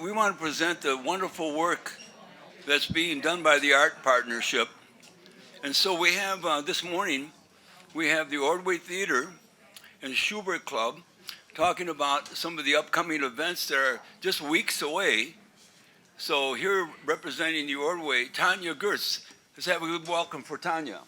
we want to present the wonderful work that's being done by the Art Partnership. And so we have, this morning, we have the Ordway Theater and Schubert Club talking about some of the upcoming events that are just weeks away. So here representing the Ordway, Tanya Gertz. Let's have a good welcome for Tanya.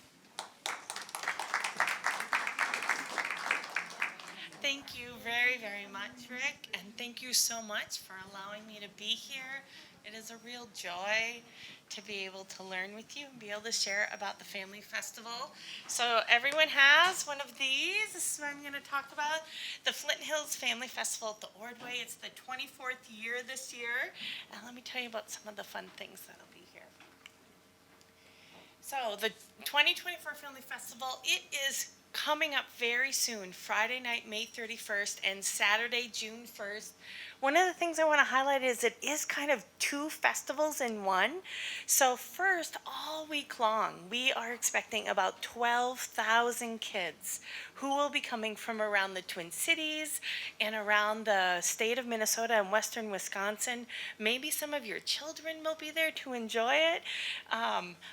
Thank you very, very much, Rick, and thank you so much for allowing me to be here. It is a real joy to be able to learn with you and be able to share about the Family Festival. So everyone has one of these. This is what I'm going to talk about. The Flint Hills Family Festival at the Ordway. It's the 24th year this year. And let me tell you about some of the fun things that'll be here. So the 2024 Family Festival, it is coming up very soon, Friday night, May 31st, and Saturday, June 1st. One of the things I want to highlight is it is kind of two festivals in one. So first, all week long, we are expecting about 12,000 kids who will be coming from around the Twin Cities and around the state of Minnesota and western Wisconsin. Maybe some of your children will be there to enjoy it.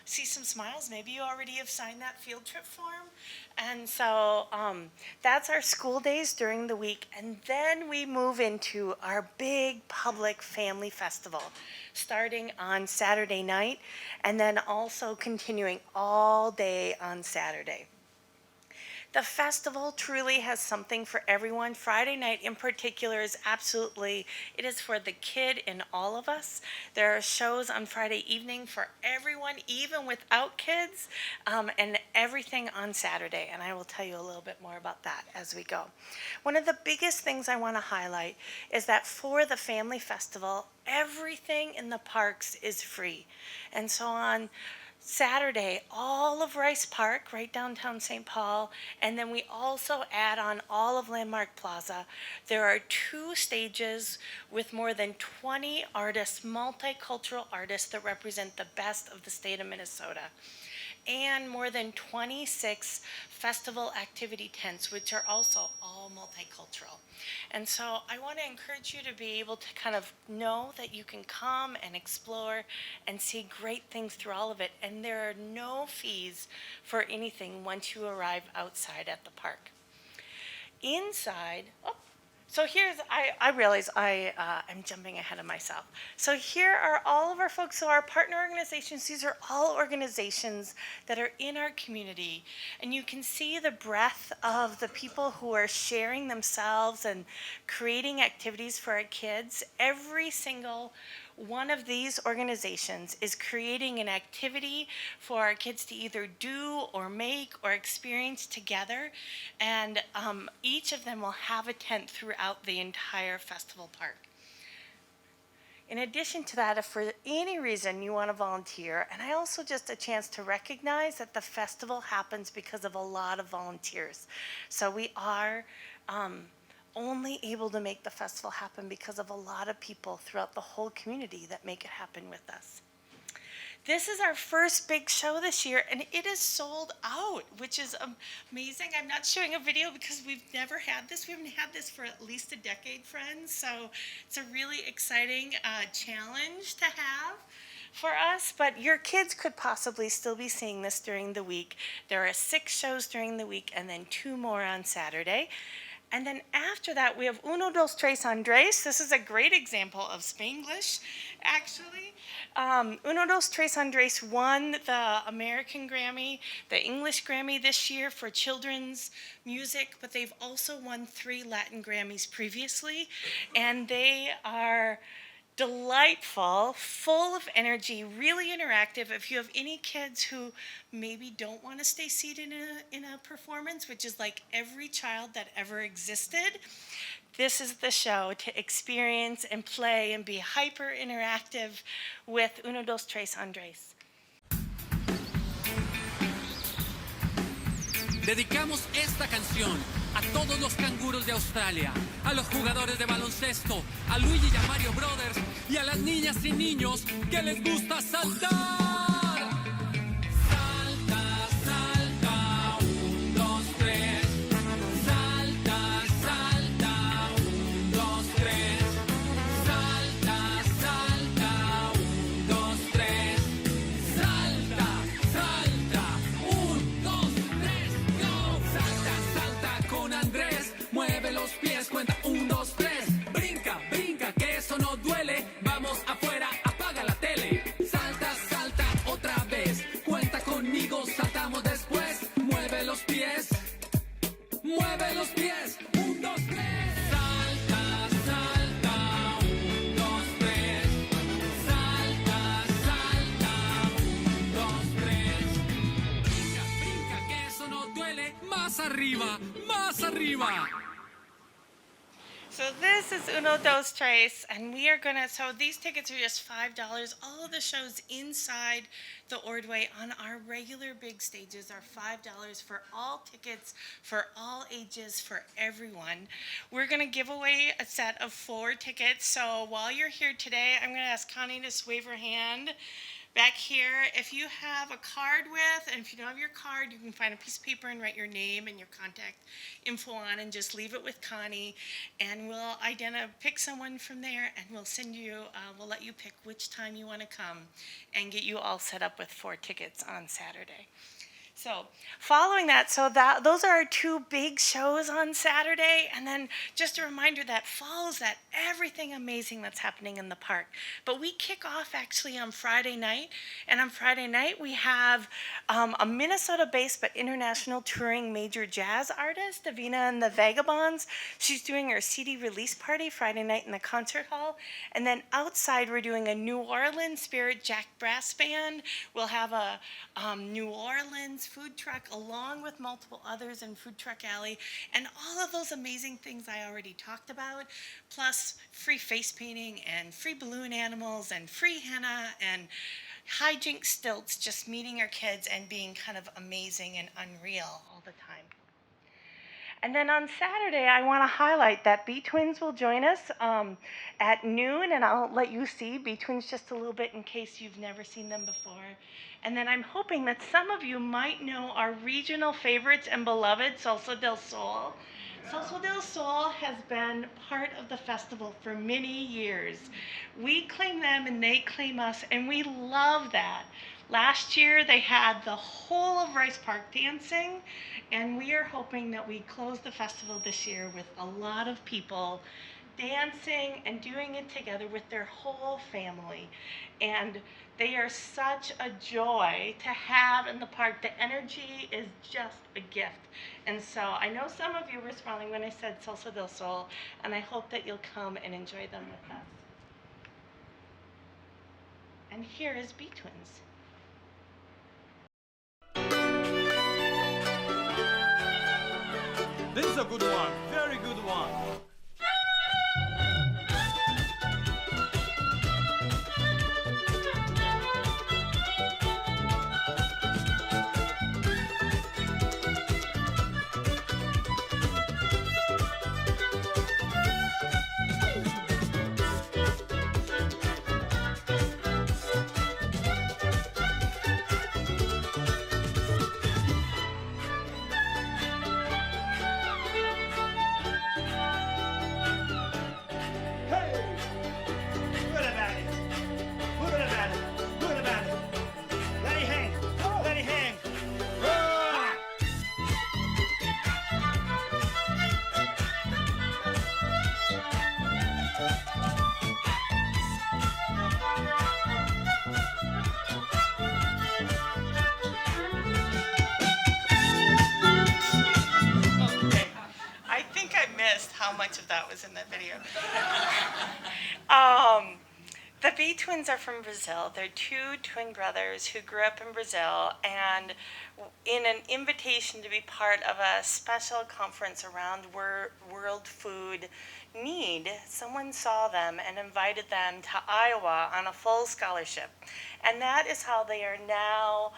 See some smiles. Maybe you already have signed that field trip form. And so that's our school days during the week. And then we move into our big public family festival starting on Saturday night and then also continuing all day on Saturday. The festival truly has something for everyone. Friday night in particular is absolutely, it is for the kid in all of us. There are shows on Friday evening for everyone, even without kids, and everything on Saturday. And I will tell you a little bit more about that as we go. One of the biggest things I want to highlight is that for the Family Festival, everything in the parks is free. And so on Saturday, all of Rice Park, right downtown St. Paul, and then we also add on all of Landmark Plaza. There are 2 stages with more than 20 artists, multicultural artists that represent the best of the state of Minnesota, and more than 26 festival activity tents, which are also all multicultural. And so I want to encourage you to be able to kind of know that you can come and explore and see great things through all of it. And there are no fees for anything once you arrive outside at the park. Inside, so here's, I realize I'm jumping ahead of myself. So here are all of our folks. So our partner organizations, these are all organizations that are in our community. And you can see the breadth of the people who are sharing themselves and creating activities for our kids. Every single one of these organizations is creating an activity for our kids to either do or make or experience together, and each of them will have a tent throughout the entire festival park. In addition to that, if for any reason you want to volunteer, and I also just a chance to recognize that the festival happens because of a lot of volunteers. So we are only able to make the festival happen because of a lot of people throughout the whole community that make it happen with us. This is our first big show this year, and it is sold out, which is amazing. I'm not showing a video because we've never had this. We haven't had this for at least a decade, friends. So it's a really exciting challenge to have for us, but your kids could possibly still be seeing this during the week. There are 6 shows during the week and then 2 more on Saturday. And then after that, we have Uno, Dos, Tres, Andres. This is a great example of Spanglish, actually. Uno, Dos, Tres, Andres won the American Grammy, the English Grammy this year for children's music, but they've also won 3 Latin Grammys previously. And they are delightful, full of energy, really interactive. If you have any kids who maybe don't want to stay seated in a performance, which is like every child that ever existed, this is the show to experience and play and be hyper interactive with Uno, Dos, Tres, Andres. Dedicamos esta canción a todos los canguros de Australia, a los jugadores de baloncesto, a Luigi y a Mario Brothers y a las niñas y niños que les gusta saltar. Salta, salta, 1, 2, 3. Salta, salta, 1, 2, 3. Salta, más arriba, más arriba. So this is Uno Dos Tres, and we are gonna, so these tickets are just $5. All of the shows inside the Ordway on our regular big stages are $5 for all tickets, for all ages, for everyone. We're gonna give away a set of 4 tickets, so while you're here today, I'm gonna ask Connie to wave her hand. Back here, if you have a card with, and if you don't have your card, you can find a piece of paper and write your name and your contact info on and just leave it with Connie. And we'll pick someone from there and we'll send you, we'll let you pick which time you want to come and get you all set up with 4 tickets on Saturday. So following that, those are our 2 big shows on Saturday, and then just a reminder that follows that everything amazing that's happening in the park. But we kick off actually on Friday night, and on Friday night we have a Minnesota-based but international touring major jazz artist, Davina and the Vagabonds. She's doing her CD release party Friday night in the concert hall, and then outside we're doing a New Orleans Spirit Jack Brass Band. We'll have a New Orleans food truck along with multiple others in Food Truck Alley, and all of those amazing things I already talked about, plus free face painting and free balloon animals and free henna and hijinks stilts, just meeting our kids and being kind of amazing and unreal all the time. And then on Saturday, I want to highlight that B-Twins will join us at noon, and I'll let you see B-Twins just a little bit in case you've never seen them before. And then I'm hoping that some of you might know our regional favorites and beloved, Salsa del Sol. Salsa del Sol has been part of the festival for many years. We claim them and they claim us, and we love that. Last year they had the whole of Rice Park dancing, and we are hoping that we close the festival this year with a lot of people dancing and doing it together with their whole family. And they are such a joy to have in the park. The energy is just a gift. And so I know some of you were smiling when I said Salsa del Sol, and I hope that you'll come and enjoy them with us. And here is B-Twins. This is a good one, very good one. How much of that was in that video. The B-Twins are from Brazil. They're 2 twin brothers who grew up in Brazil, and in an invitation to be part of a special conference around world food need, someone saw them and invited them to Iowa on a full scholarship. And that is how they are now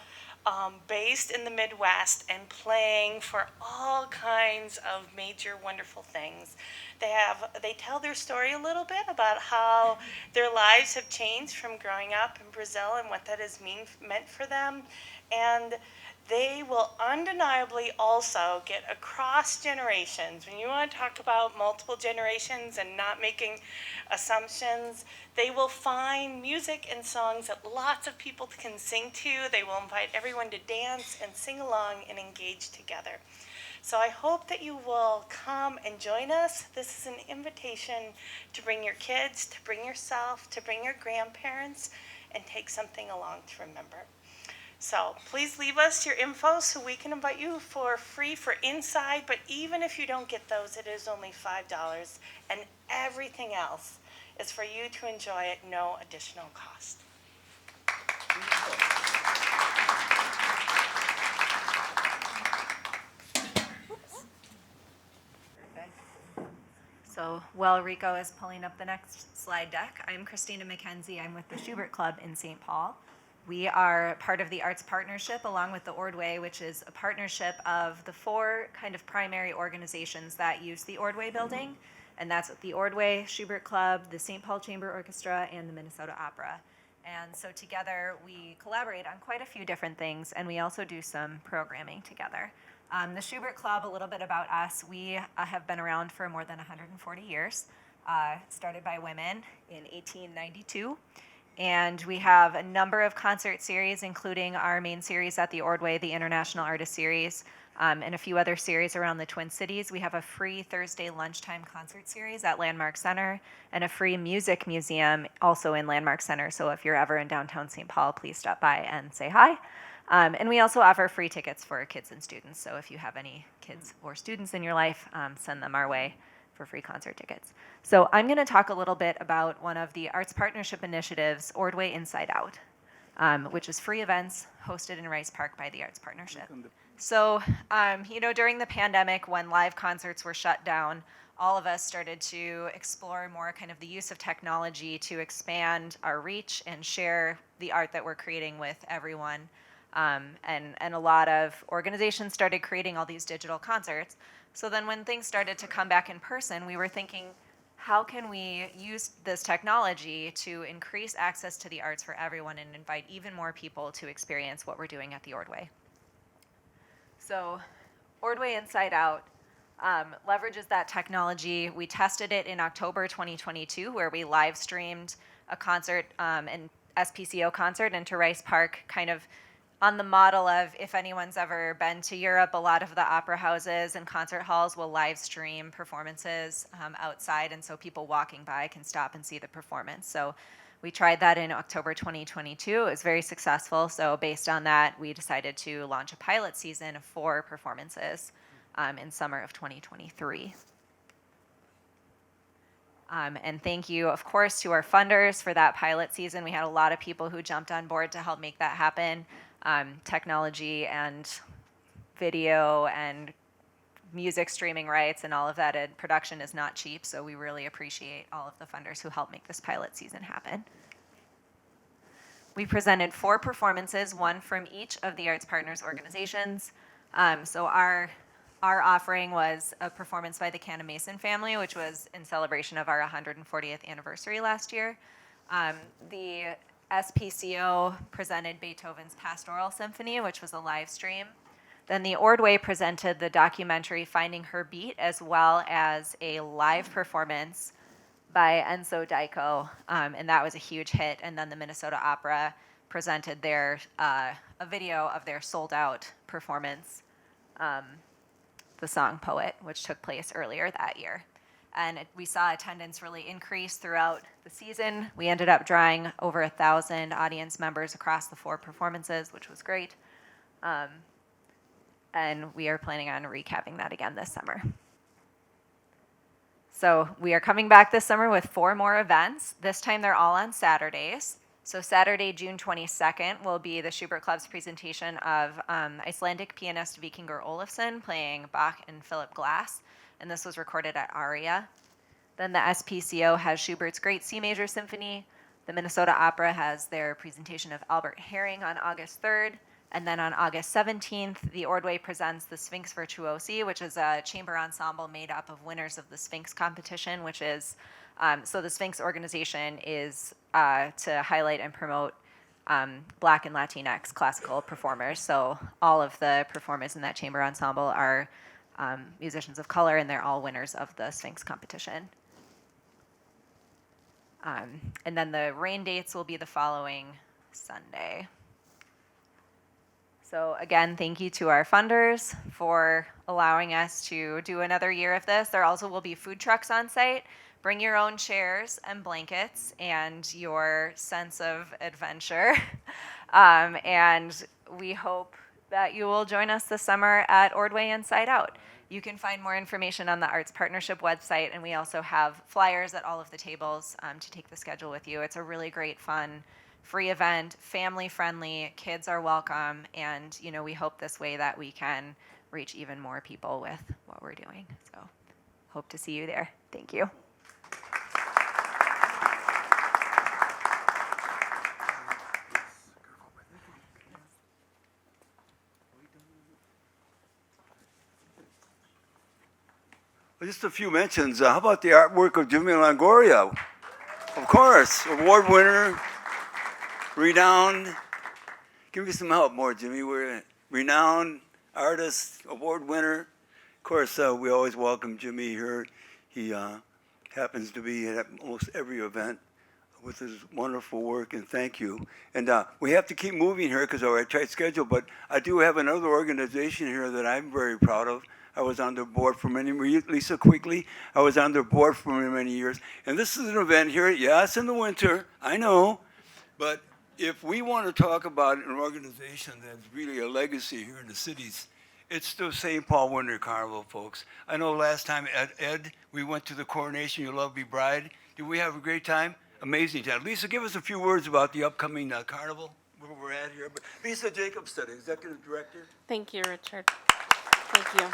based in the Midwest and playing for all kinds of major wonderful things. They tell their story a little bit about how their lives have changed from growing up in Brazil and what that has meant for them. And they will undeniably also get across generations. When you want to talk about multiple generations and not making assumptions, they will find music and songs that lots of people can sing to. They will invite everyone to dance and sing along and engage together. So I hope that you will come and join us. This is an invitation to bring your kids, to bring yourself, to bring your grandparents, and take something along to remember. So please leave us your info so we can invite you for free for inside, but even if you don't get those, it is only $5, and everything else is for you to enjoy at no additional cost. Woo. So while Rico is pulling up the next slide deck, I'm Christina McKenzie. I'm with the Schubert Club in St. Paul. We are part of the Arts Partnership along with the Ordway, which is a partnership of the 4 kind of primary organizations that use the Ordway building. And that's the Ordway, Schubert Club, the St. Paul Chamber Orchestra, and the Minnesota Opera. And so together we collaborate on quite a few different things, and we also do some programming together. The Schubert Club, a little bit about us, we have been around for more than 140 years, started by women in 1892. And we have a number of concert series, including our main series at the Ordway, the International Artist Series, and a few other series around the Twin Cities. We have a free Thursday lunchtime concert series at Landmark Center and a free music museum also in Landmark Center. So if you're ever in downtown St. Paul, please stop by and say hi. And we also offer free tickets for kids and students. So if you have any kids or students in your life, send them our way for free concert tickets. So I'm going to talk a little bit about one of the Arts Partnership initiatives, Ordway Inside Out, which is free events hosted in Rice Park by the Arts Partnership. So, during the pandemic, when live concerts were shut down, all of us started to explore more kind of the use of technology to expand our reach and share the art that we're creating with everyone. And a lot of organizations started creating all these digital concerts. So then when things started to come back in person, we were thinking, how can we use this technology to increase access to the arts for everyone and invite even more people to experience what we're doing at the Ordway? So Ordway Inside Out leverages that technology. We tested it in October 2022, where we live streamed a concert, an SPCO concert into Rice Park, kind of on the model of, if anyone's ever been to Europe, a lot of the opera houses and concert halls will live stream performances outside, and so people walking by can stop and see the performance. So we tried that in October 2022. It was very successful. So based on that, we decided to launch a pilot season of 4 performances in summer of 2023. And thank you, of course, to our funders for that pilot season. We had a lot of people who jumped on board to help make that happen. Technology and video and music streaming rights and all of that, and production is not cheap, so we really appreciate all of the funders who helped make this pilot season happen. We presented 4 performances, 1 from each of the Arts Partners organizations. So our offering was a performance by the Canna Mason family, which was in celebration of our 140th anniversary last year. The SPCO presented Beethoven's Pastoral Symphony, which was a live stream. Then the Ordway presented the documentary Finding Her Beat, as well as a live performance by Enzo Daiko, and that was a huge hit. And then the Minnesota Opera presented their a video of their sold-out performance, The Song Poet, which took place earlier that year. And we saw attendance really increase throughout the season. We ended up drawing over 1,000 audience members across the 4 performances, which was great. And we are planning on recapping that again this summer. So we are coming back this summer with 4 more events. This time they're all on Saturdays. So Saturday, June 22nd, will be the Schubert Club's presentation of Icelandic pianist Vikingur Olafsson playing Bach and Philip Glass. And this was recorded at ARIA. Then the SPCO has Schubert's Great C Major Symphony. The Minnesota Opera has their presentation of Albert Herring on August 3rd. And then on August 17th, the Ordway presents the Sphinx Virtuosi, which is a chamber ensemble made up of winners of the Sphinx competition, which is, so the Sphinx organization is to highlight and promote Black and Latinx classical performers. So all of the performers in that chamber ensemble are musicians of color, and they're all winners of the Sphinx competition. And then the rain dates will be the following Sunday. So again, thank you to our funders for allowing us to do another year of this. There also will be food trucks on site. Bring your own chairs and blankets and your sense of adventure. And we hope that you will join us this summer at Ordway Inside Out. You can find more information on the Arts Partnership website, and we also have flyers at all of the tables to take the schedule with you. It's a really great, fun, free event, family friendly, kids are welcome, and we hope this way that we can reach even more people with what we're doing. So hope to see you there. Thank you. Well, just a few mentions. How about the artwork of Jimmy Longoria? Of course, award winner, renowned. Give me some help more, Jimmy. We're a renowned artist, award winner. Of course, we always welcome Jimmy here. He happens to be at almost every event with his wonderful work, and thank you. And we have to keep moving here because of our tight schedule, but I do have another organization here that I'm very proud of. I was on their board for many, Lisa, quickly. I was on their board for many, many years. And this is an event here, yes, in the winter, I know, but if we want to talk about an organization that's really a legacy here in the cities, it's the St. Paul Winter Carnival, folks. I know last time, Ed, we went to the coronation, Your Lovely Bride. Did we have a great time? Amazing time. Lisa, give us a few words about the upcoming carnival, where we're at here. But Lisa Jacobstead, Executive Director. Thank you, Richard. Thank you.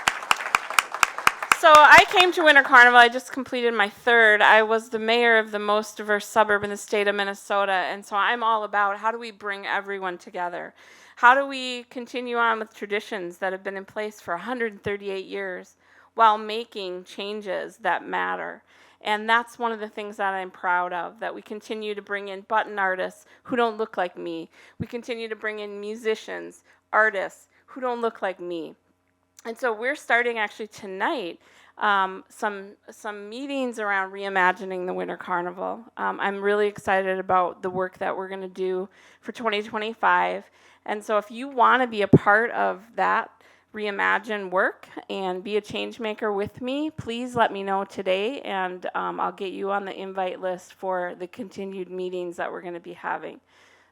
So I came to Winter Carnival. I just completed my third. I was the mayor of the most diverse suburb in the state of Minnesota, and so I'm all about how do we bring everyone together? How do we continue on with traditions that have been in place for 138 years while making changes that matter? And that's one of the things that I'm proud of, that we continue to bring in button artists who don't look like me. We continue to bring in musicians, artists who don't look like me. And so we're starting actually tonight some meetings around reimagining the Winter Carnival. I'm really excited about the work that we're going to do for 2025. And so if you want to be a part of that reimagine work and be a change maker with me, please let me know today, and I'll get you on the invite list for the continued meetings that we're going to be having.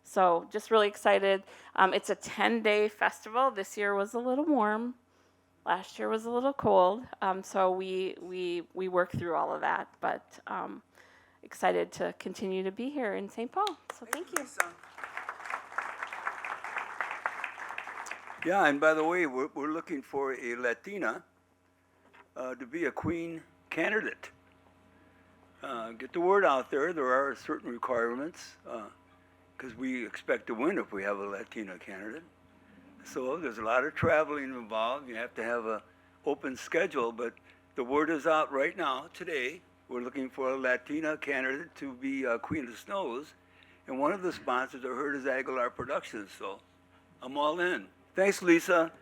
So just really excited. It's a 10-day festival. This year was a little warm. Last year was a little cold, so we work through all of that, but excited to continue to be here in St. Paul, so thank you. Yeah, and by the way, we're looking for a Latina to be a queen candidate. Get the word out there. There are certain requirements because we expect to win if we have a Latina candidate. So there's a lot of traveling involved. You have to have an open schedule, but the word is out right now, today. We're looking for a Latina candidate to be Queen of Snows. And one of the sponsors I heard is Aguilar Productions, so I'm all in. Thanks, Lisa.